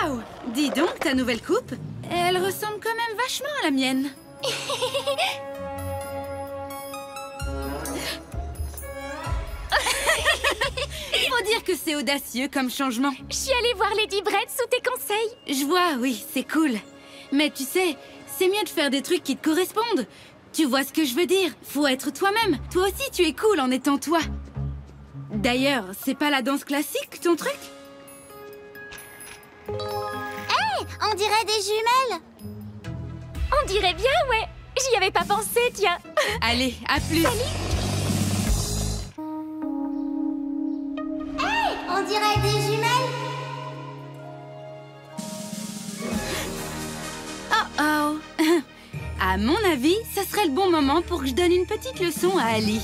Waouh! Dis donc, ta nouvelle coupe, elle ressemble quand même vachement à la mienne. Faut dire que c'est audacieux comme changement. Je suis allée voir Lady Brett sous tes conseils. Je vois, oui, c'est cool. Mais tu sais, c'est mieux de faire des trucs qui te correspondent. Tu vois ce que je veux dire? Faut être toi-même. Toi aussi, tu es cool en étant toi. D'ailleurs, c'est pas la danse classique, ton truc? Hé, on dirait des jumelles. On dirait bien, ouais. J'y avais pas pensé, tiens. Allez, à plus. Hé, on dirait des jumelles. Oh oh. À mon avis, ça serait le bon moment pour que je donne une petite leçon à Ali.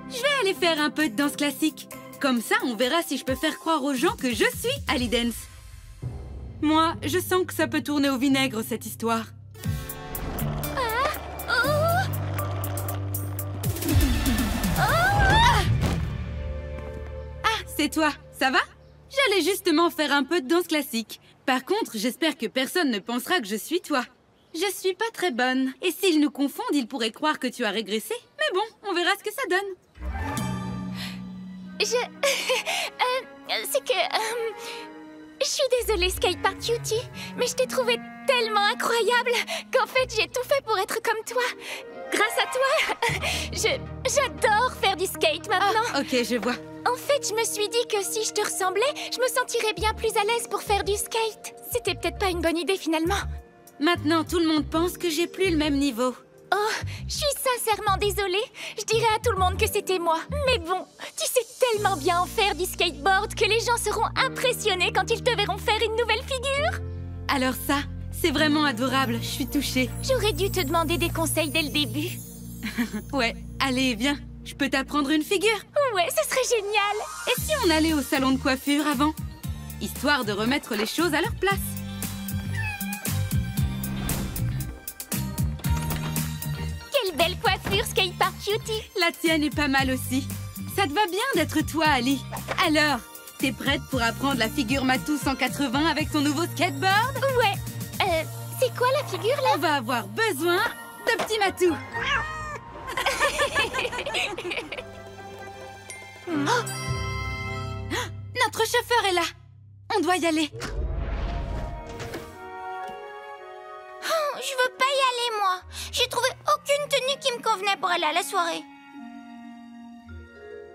Je vais aller faire un peu de danse classique. Comme ça, on verra si je peux faire croire aux gens que je suis Ali Dance. Moi, je sens que ça peut tourner au vinaigre, cette histoire. C'est toi, ça va? J'allais justement faire un peu de danse classique. Par contre, j'espère que personne ne pensera que je suis toi. Je suis pas très bonne. Et s'ils nous confondent, ils pourraient croire que tu as régressé. Mais bon, on verra ce que ça donne. C'est que... je suis désolée, Skatepark Cutie, mais je t'ai trouvé tellement incroyable qu'en fait, j'ai tout fait pour être comme toi. Grâce à toi, j'adore faire du skate maintenant. Ah, ok, je vois. En fait, je me suis dit que si je te ressemblais, je me sentirais bien plus à l'aise pour faire du skate. C'était peut-être pas une bonne idée finalement. Maintenant, tout le monde pense que j'ai plus le même niveau. Oh, je suis sincèrement désolée. Je dirais à tout le monde que c'était moi. Mais bon, tu sais tellement bien en faire du skateboard que les gens seront impressionnés quand ils te verront faire une nouvelle figure. Alors ça, c'est vraiment adorable, je suis touchée. J'aurais dû te demander des conseils dès le début. Ouais, allez, viens, je peux t'apprendre une figure. Ouais, ce serait génial. Et si on allait au salon de coiffure avant? Histoire de remettre les choses à leur place. Quelle belle coiffure, Skatepark Cutie. La tienne est pas mal aussi. Ça te va bien d'être toi, Ali. Alors, t'es prête pour apprendre la figure Matou 180 avec ton nouveau skateboard? Ouais. C'est quoi la figure, là? On va avoir besoin de petits Matou. Oh! Notre chauffeur est là. On doit y aller. Oh, je veux pas y aller, moi. J'ai trouvé aucune tenue qui me convenait pour aller à la soirée.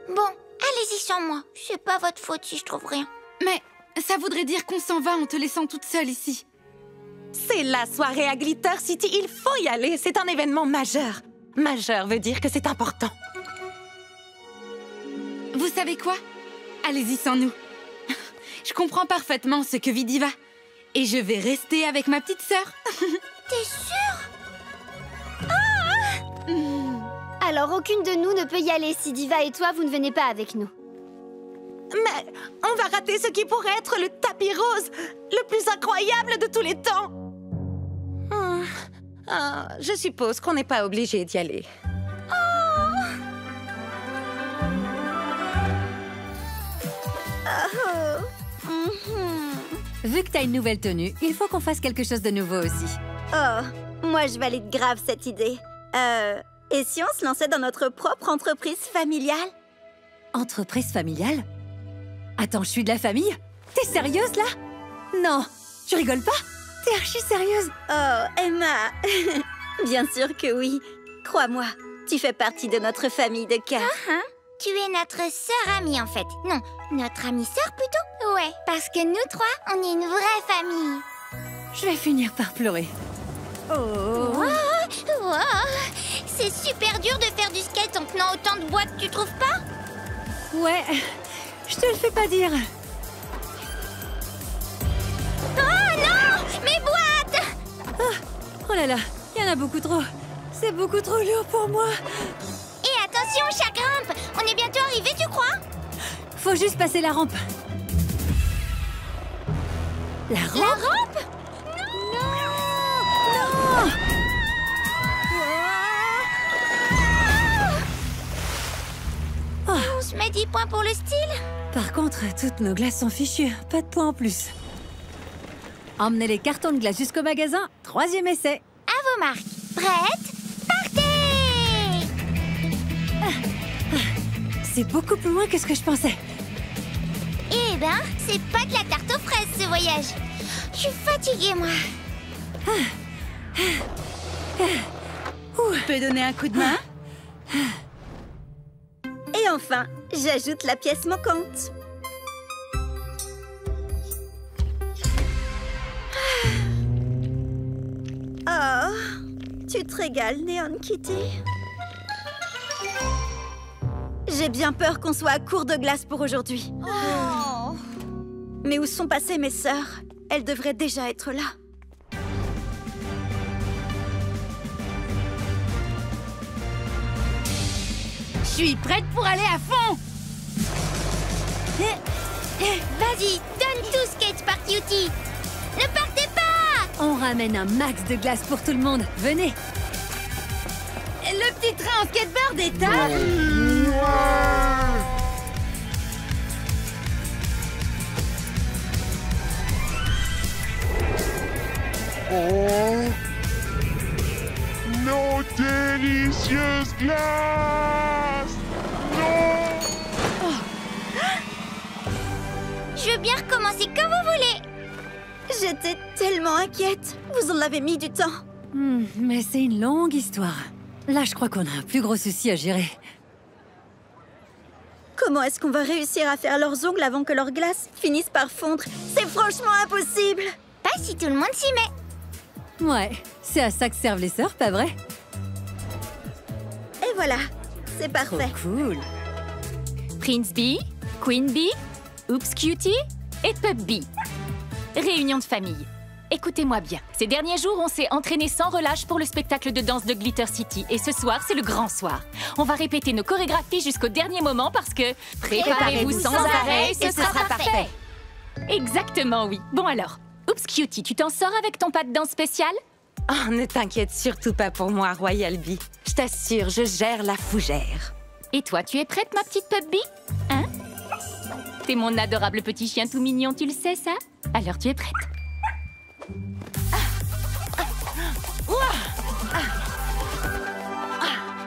Bon, allez-y sans moi. C'est pas votre faute si je trouve rien. Mais ça voudrait dire qu'on s'en va en te laissant toute seule ici. C'est la soirée à Glitter City, il faut y aller, c'est un événement majeur. Majeur veut dire que c'est important. Vous savez quoi? Allez-y sans nous. Je comprends parfaitement ce que vit Diva. Et je vais rester avec ma petite sœur. T'es sûre? Alors aucune de nous ne peut y aller si Diva et toi, vous ne venez pas avec nous. Mais on va rater ce qui pourrait être le tapis rose, le plus incroyable de tous les temps. Je suppose qu'on n'est pas obligé d'y aller. Vu que t'as une nouvelle tenue, il faut qu'on fasse quelque chose de nouveau aussi. Oh, moi je valide grave cette idée. Et si on se lançait dans notre propre entreprise familiale? Entreprise familiale? Attends, je suis de la famille? T'es sérieuse, là? Non, tu rigoles pas? T'es archi sérieuse? Oh, Emma. Bien sûr que oui. Crois-moi, tu fais partie de notre famille de cœur. Tu es notre sœur amie, en fait. Non, notre amie sœur, plutôt. Ouais, parce que nous trois, on est une vraie famille. Je vais finir par pleurer. Wow, c'est super dur de faire du skate en tenant autant de boîtes, tu trouves pas? Ouais, je te le fais pas dire. Oh non! Mes boîtes! Oh là là, il y en a beaucoup trop. C'est beaucoup trop lourd pour moi. Et attention, chaque rampe! On est bientôt arrivé, tu crois? Faut juste passer la rampe. La rampe? Non! On se met 10 points pour le style. Par contre, toutes nos glaces sont fichues. Pas de points en plus. Emmenez les cartons de glace jusqu'au magasin. 3e essai. À vos marques. Prête? Partez! C'est beaucoup plus loin que ce que je pensais. Eh ben, c'est pas de la tarte aux fraises, ce voyage. Je suis fatiguée, moi. Tu peux donner un coup de main? Et enfin, j'ajoute la pièce manquante. Oh, tu te régales, Neon Kitty. J'ai bien peur qu'on soit à court de glace pour aujourd'hui. Oh. Mais où sont passées mes sœurs? Elles devraient déjà être là. Je suis prête pour aller à fond! Vas-y, donne tout, Skate Park Cutie. Ne partez pas! On ramène un max de glace pour tout le monde. Venez. Le petit train en skateboard est à... Oh, nos délicieuses glaces! Non! Je veux bien recommencer quand vous voulez. J'étais tellement inquiète. Vous en avez mis du temps. Mais c'est une longue histoire. Là, je crois qu'on a un plus gros souci à gérer. Comment est-ce qu'on va réussir à faire leurs ongles avant que leur glace finisse par fondre? C'est franchement impossible. Pas si tout le monde s'y met. Ouais, c'est à ça que servent les sœurs, pas vrai? Et voilà, c'est Trop parfait. cool. Prince Bee, Queen Bee, Oops Cutie et Pup Bee. Réunion de famille. Écoutez-moi bien. Ces derniers jours, on s'est entraîné sans relâche pour le spectacle de danse de Glitter City. Et ce soir, c'est le grand soir. On va répéter nos chorégraphies jusqu'au dernier moment parce que... Préparez-vous sans arrêt, ce sera parfait. Exactement, oui. Bon alors, Oops Cutie, tu t'en sors avec ton pas de danse spécial? Oh, ne t'inquiète surtout pas pour moi, Royal Bee. Je t'assure, je gère la fougère. Et toi, tu es prête, ma petite Pup Bee? Hein? T'es mon adorable petit chien tout mignon, tu le sais, ça? Alors tu es prête?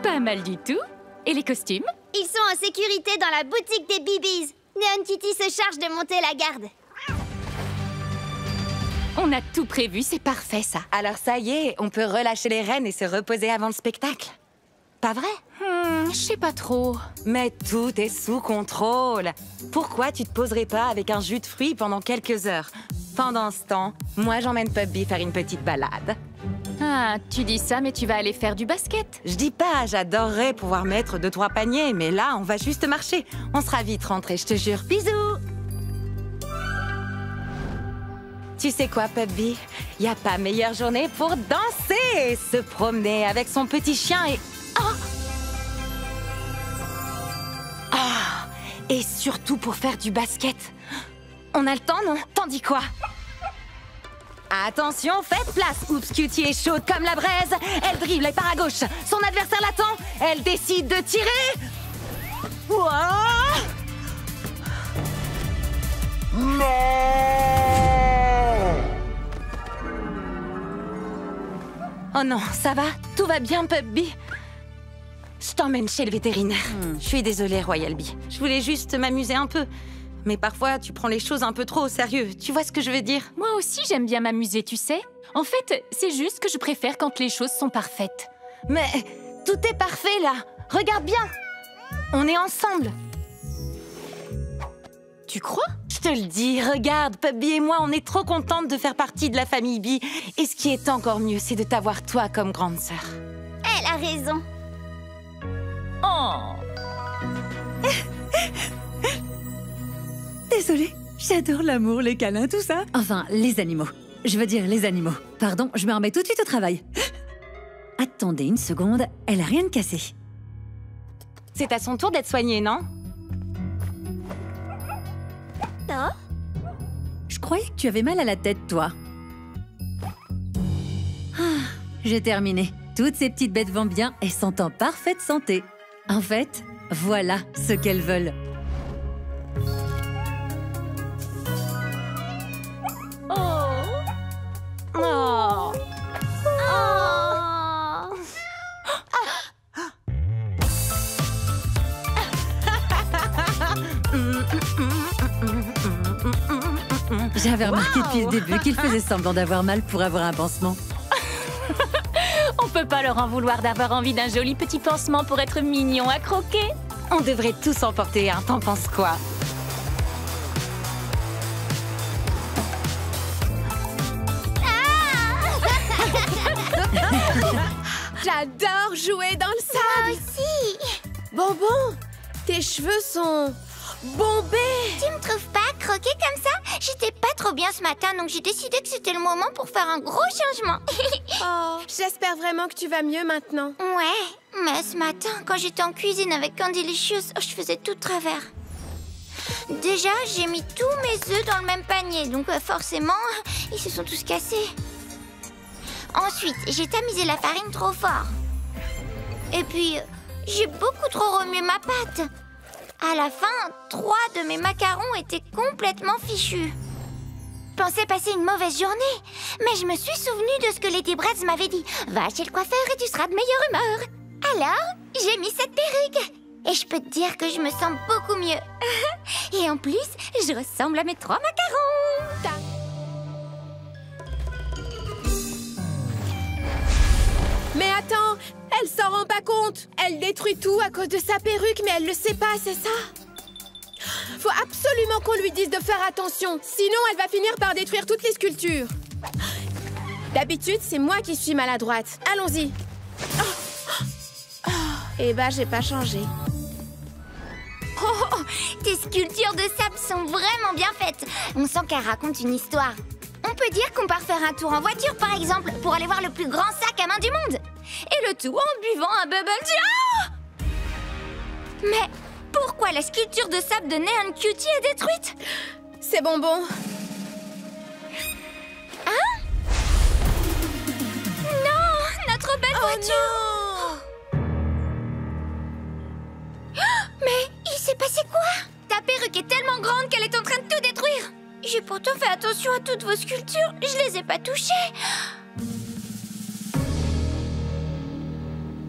Pas mal du tout. Et les costumes? Ils sont en sécurité dans la boutique des Bibis. Neon Kitty se charge de monter la garde. On a tout prévu, c'est parfait, ça. Alors ça y est, on peut relâcher les rênes et se reposer avant le spectacle. Pas vrai? Je sais pas trop. Mais tout est sous contrôle. Pourquoi tu te poserais pas avec un jus de fruits pendant quelques heures? Pendant ce temps, moi j'emmène Pup Bee faire une petite balade. Ah, tu dis ça, mais tu vas aller faire du basket. Je dis pas, j'adorerais pouvoir mettre 2-3 paniers, mais là, on va juste marcher. On sera vite rentrés, je te jure. Bisous! Tu sais quoi, Pup Bee? Y a pas meilleure journée pour danser, se promener avec son petit chien et... Et surtout pour faire du basket. On a le temps, non? T'en dis quoi? Attention, faites place! Oops Cutie est chaude comme la braise. Elle dribble et part à gauche. Son adversaire l'attend. Elle décide de tirer. Ouah! Non! Oh non, ça va? Tout va bien, Pup Bee? Je t'emmène chez le vétérinaire. Je suis désolée, Royal Bee. Je voulais juste m'amuser un peu. Mais parfois, tu prends les choses un peu trop au sérieux. Tu vois ce que je veux dire? Moi aussi, j'aime bien m'amuser, tu sais. En fait, c'est juste que je préfère quand les choses sont parfaites. Mais tout est parfait, là. Regarde bien. On est ensemble. Tu crois? Je te le dis, regarde, Pup Bee et moi, on est trop contentes de faire partie de la famille Bee. Et ce qui est encore mieux, c'est de t'avoir toi comme grande sœur. Elle a raison. Oh! Désolée, j'adore l'amour, les câlins, tout ça. Enfin, les animaux. Je veux dire les animaux. Pardon, je me remets tout de suite au travail. Attendez une seconde, elle a rien de cassé. C'est à son tour d'être soignée, non? Oh? Je croyais que tu avais mal à la tête, toi. J'ai terminé. Toutes ces petites bêtes vont bien et sont en parfaite santé. En fait, voilà ce qu'elles veulent. J'avais remarqué depuis le début qu'il faisait semblant d'avoir mal pour avoir un pansement. On peut pas leur en vouloir d'avoir envie d'un joli petit pansement pour être mignon à croquer. On devrait tous en porter un, t'en penses quoi? J'adore jouer dans le sable. Moi aussi. Bonbon, tes cheveux sont bombés. Tu me trouves pas croquée comme ça? J'étais pas trop bien ce matin, donc j'ai décidé que c'était le moment pour faire un gros changement. Oh, j'espère vraiment que tu vas mieux maintenant. Ouais, mais ce matin, quand j'étais en cuisine avec Candylicious, je faisais tout de travers. Déjà, j'ai mis tous mes œufs dans le même panier, donc forcément, ils se sont tous cassés. Ensuite, j'ai tamisé la farine trop fort. Et puis, j'ai beaucoup trop remué ma pâte. À la fin, 3 de mes macarons étaient complètement fichus. Je pensais passer une mauvaise journée, mais je me suis souvenue de ce que Lady Breads m'avait dit. Va chez le coiffeur et tu seras de meilleure humeur. Alors, j'ai mis cette perruque. Et je peux te dire que je me sens beaucoup mieux. Et en plus, je ressemble à mes 3 macarons. Mais attends, elle s'en rend pas compte. Elle détruit tout à cause de sa perruque, mais elle le sait pas, c'est ça? Faut absolument qu'on lui dise de faire attention, sinon elle va finir par détruire toutes les sculptures. D'habitude, c'est moi qui suis maladroite. Allons-y. Eh ben, j'ai pas changé. Oh, tes sculptures de sable sont vraiment bien faites. On sent qu'elles racontent une histoire. On peut dire qu'on part faire un tour en voiture, par exemple, pour aller voir le plus grand sac à main du monde. Et le tout en buvant un bubble tea. Oh! Mais pourquoi la sculpture de sable de Neon Cutie est détruite? C'est bonbon. Hein? Non, notre belle voiture. Non! Mais il s'est passé quoi? Ta perruque est tellement grande qu'elle est en train de tout détruire. J'ai pourtant fait attention à toutes vos sculptures. Je les ai pas touchées.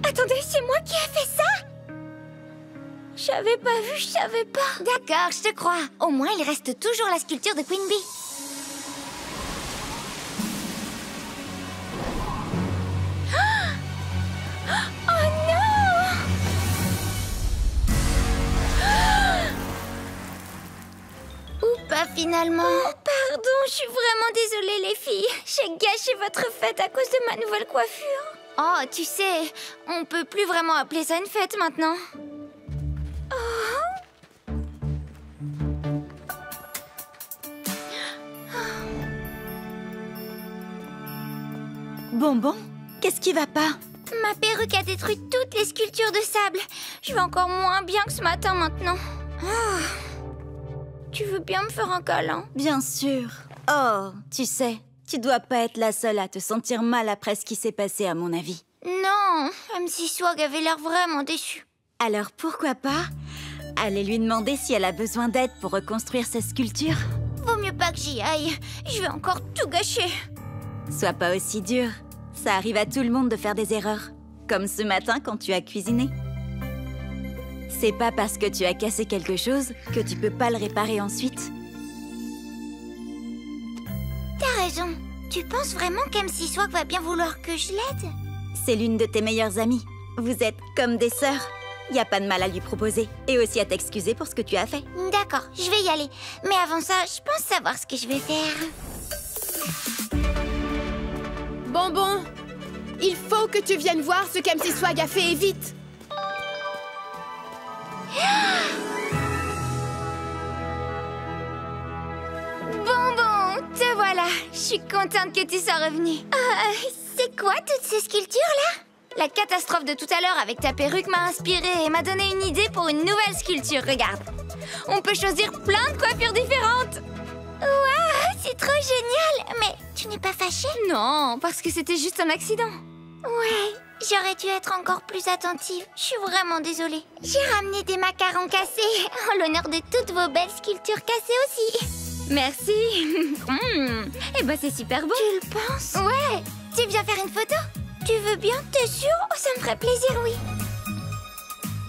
Attendez, c'est moi qui ai fait ça? J'avais pas vu, je savais pas. D'accord, je te crois. Au moins, il reste toujours la sculpture de Queen Bee. Oh non! Ou pas finalement. Oh, pardon, je suis vraiment désolée les filles. J'ai gâché votre fête à cause de ma nouvelle coiffure. Oh, tu sais, on peut plus vraiment appeler ça une fête maintenant. Oh. Bonbon, qu'est-ce qui va pas? Ma perruque a détruit toutes les sculptures de sable. Je vais encore moins bien que ce matin maintenant. Oh. Tu veux bien me faire un câlin? Bien sûr. Oh, tu sais, tu dois pas être la seule à te sentir mal après ce qui s'est passé, à mon avis. Non, MC Swag avait l'air vraiment déçue. Alors pourquoi pas aller lui demander si elle a besoin d'aide pour reconstruire sa sculpture? Vaut mieux pas que j'y aille. Je vais encore tout gâcher. Sois pas aussi dur. Ça arrive à tout le monde de faire des erreurs. Comme ce matin quand tu as cuisiné. C'est pas parce que tu as cassé quelque chose que tu peux pas le réparer ensuite. T'as raison. Tu penses vraiment qu'MC Swag va bien vouloir que je l'aide? C'est l'une de tes meilleures amies. Vous êtes comme des sœurs. Y a pas de mal à lui proposer. Et aussi à t'excuser pour ce que tu as fait. D'accord, je vais y aller. Mais avant ça, je pense savoir ce que je vais faire. Bonbon, il faut que tu viennes voir ce qu'MC Swag a fait et vite. Bonbon, te voilà. Je suis contente que tu sois revenue. C'est quoi toutes ces sculptures-là? La catastrophe de tout à l'heure avec ta perruque m'a inspirée et m'a donné une idée pour une nouvelle sculpture, regarde. On peut choisir plein de coiffures différentes. Waouh, c'est trop génial! Mais tu n'es pas fâchée? Non, parce que c'était juste un accident. Ouais, j'aurais dû être encore plus attentive. Je suis vraiment désolée. J'ai ramené des macarons cassés en l'honneur de toutes vos belles sculptures cassées aussi. Merci. Eh ben, c'est super beau. Tu le penses? Ouais. Tu viens faire une photo? Tu veux bien? T'es sûre? Oh, ça me ferait plaisir, oui.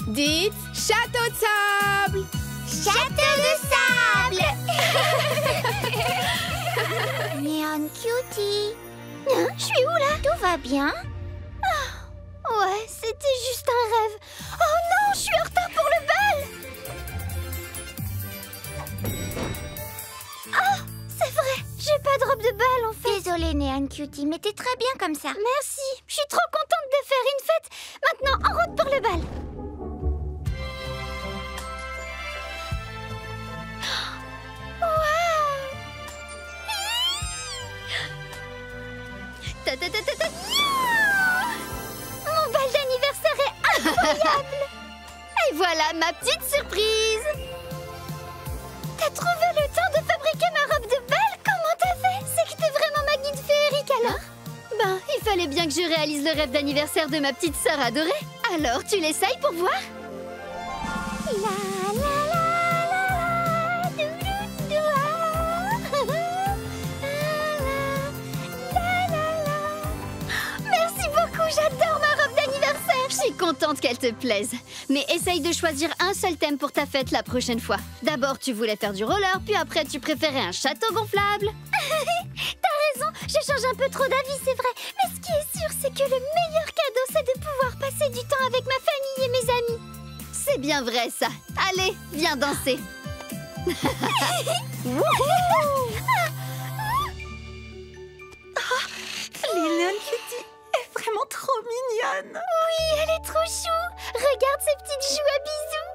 Dites château de sable. Château de sable. Neon Cutie. Je suis où là? Tout va bien? Ouais, c'était juste un rêve. Oh non, je suis en retard pour le bal. Oh, c'est vrai, j'ai pas de robe de bal en fait. Désolée Neon Cutie, mais t'es très bien comme ça. Merci, je suis trop contente de faire une fête. Maintenant, en route pour le bal. Mon bal d'anniversaire est incroyable. Et voilà ma petite surprise. T'as trouvé le temps de fabriquer ma robe de bal? Comment t'as fait? C'est que t'es vraiment ma guide féerique alors? Ben, il fallait bien que je réalise le rêve d'anniversaire de ma petite sœur adorée. Alors, tu l'essayes pour voir? J'adore ma robe d'anniversaire! Je suis contente qu'elle te plaise. Mais essaye de choisir un seul thème pour ta fête la prochaine fois. D'abord, tu voulais faire du roller, puis après, tu préférais un château gonflable. T'as raison, je change un peu trop d'avis, c'est vrai. Mais ce qui est sûr, c'est que le meilleur cadeau, c'est de pouvoir passer du temps avec ma famille et mes amis. C'est bien vrai, ça. Allez, viens danser. Neon Cutie est vraiment trop mignonne. Oui, elle est trop chou. Regarde ses petites joues à bisous.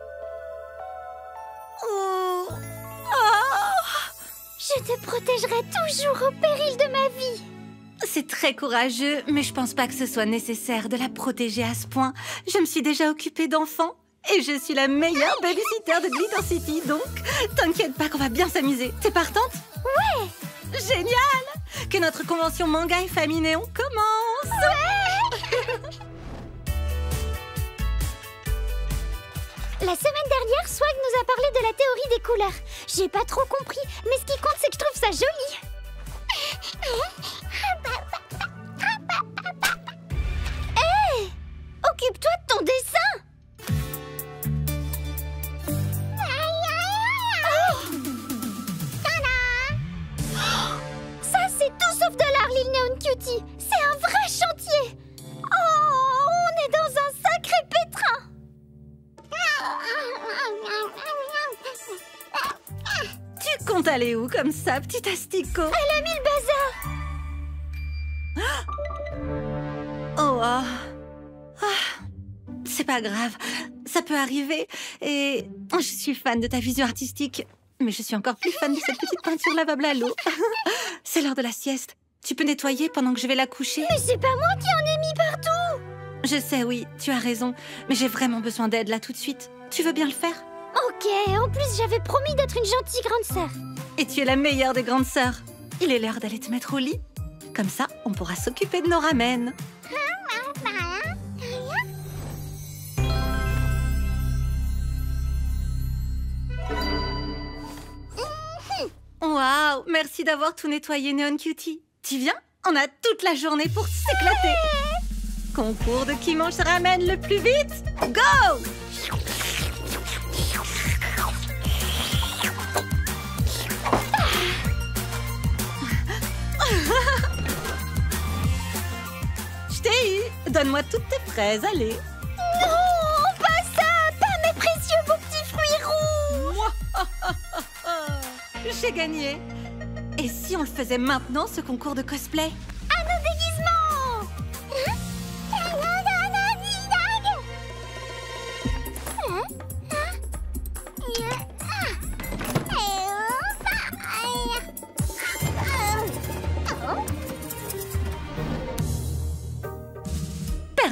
Je te protégerai toujours au péril de ma vie. C'est très courageux, mais je pense pas que ce soit nécessaire de la protéger à ce point. Je me suis déjà occupée d'enfants et je suis la meilleure babysitter de Glitter City, donc t'inquiète pas qu'on va bien s'amuser. T'es partante? Ouais. Génial! Que notre convention manga et famille néon commence! Ouais. La semaine dernière, Swag nous a parlé de la théorie des couleurs. J'ai pas trop compris, mais ce qui compte, c'est que je trouve ça joli. Hé! Occupe-toi de ton dessin! Ça, c'est tout sauf de l'art, Lil Neon Cutie. C'est un vrai chantier. Oh, on est dans un sacré pétrin. Tu comptes aller où comme ça, petit asticot? Elle a mis le bazar. Oh, c'est pas grave, ça peut arriver. Et je suis fan de ta vision artistique, mais je suis encore plus fan de cette petite peinture lavable à l'eau. C'est l'heure de la sieste. Tu peux nettoyer pendant que je vais la coucher? Mais c'est pas moi qui en ai mis partout. Je sais, oui, tu as raison, mais j'ai vraiment besoin d'aide là tout de suite. Tu veux bien le faire? Ok, en plus j'avais promis d'être une gentille grande sœur. Et tu es la meilleure des grandes sœurs. Il est l'heure d'aller te mettre au lit. Comme ça, on pourra s'occuper de nos ramen. Waouh, merci d'avoir tout nettoyé, Neon Cutie. Tu viens? On a toute la journée pour s'éclater. Concours de qui mange sa ramen le plus vite. Go! Je t'ai eu. Donne-moi toutes tes fraises, allez. Non, pas ça, pas mes précieux beaux petits fruits rouges. J'ai gagné. Et si on le faisait maintenant, ce concours de cosplay? À nos déguisements.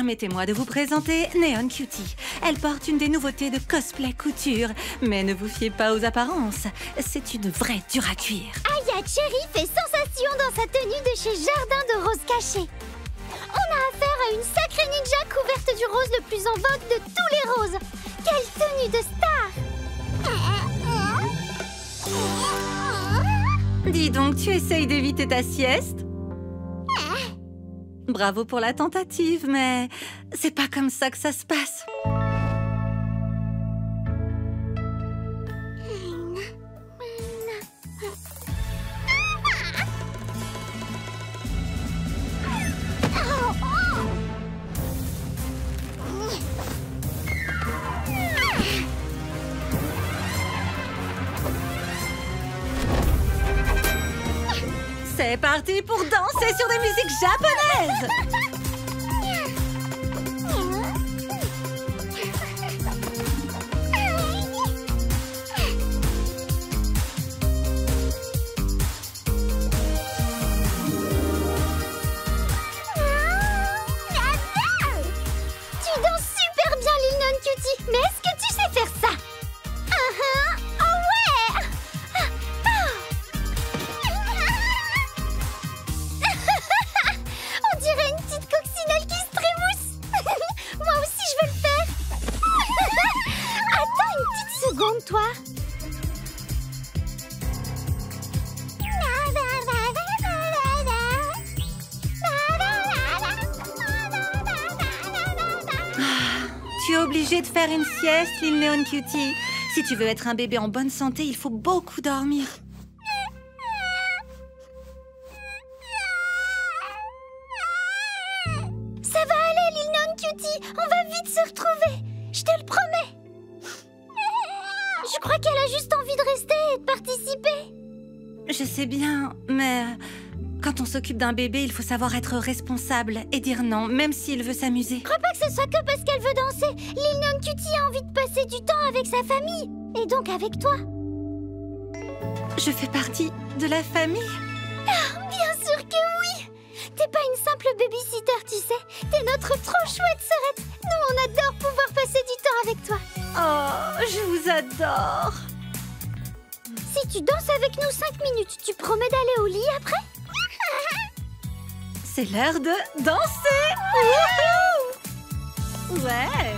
permettez-moi de vous présenter Neon Cutie. Elle porte une des nouveautés de cosplay couture. Mais ne vous fiez pas aux apparences. C'est une vraie dure à cuire. Aya Cherry fait sensation dans sa tenue de chez Jardin de Roses Cachées. On a affaire à une sacrée ninja couverte du rose le plus en vogue de tous les roses. Quelle tenue de star! Dis donc, tu essayes d'éviter ta sieste? Bravo pour la tentative, mais c'est pas comme ça que ça se passe. C'est parti pour danser sur des musiques japonaises! Tu danses super bien, Lil Non Cutie. Mais est-ce que tu sais faire ça? Oh ouais! On dirait une petite coccinelle qui se trémousse. Moi aussi, je veux le faire. Attends une petite seconde, toi. Tu es obligée de faire une sieste, Lil Neon Cutie. Si tu veux être un bébé en bonne santé, il faut beaucoup dormir. Ça va aller, Lil Non Cutie. On va vite se retrouver. Je te le promets. Je crois qu'elle a juste envie de rester et de participer. Je sais bien, mais quand on s'occupe d'un bébé, il faut savoir être responsable et dire non, même s'il veut s'amuser. Je crois pas que ce soit que parce qu'elle veut danser. Lil Non Cutie a envie de passer du temps avec sa famille. Et donc avec toi. Je fais partie de la famille. Bien sûr que oui. T'es pas une simple babysitter, tu sais. T'es notre trop chouette sœurette. Nous, on adore pouvoir passer du temps avec toi. Oh, je vous adore. Si tu danses avec nous 5 minutes, tu promets d'aller au lit après? C'est l'heure de danser. Wouhou! Ouais.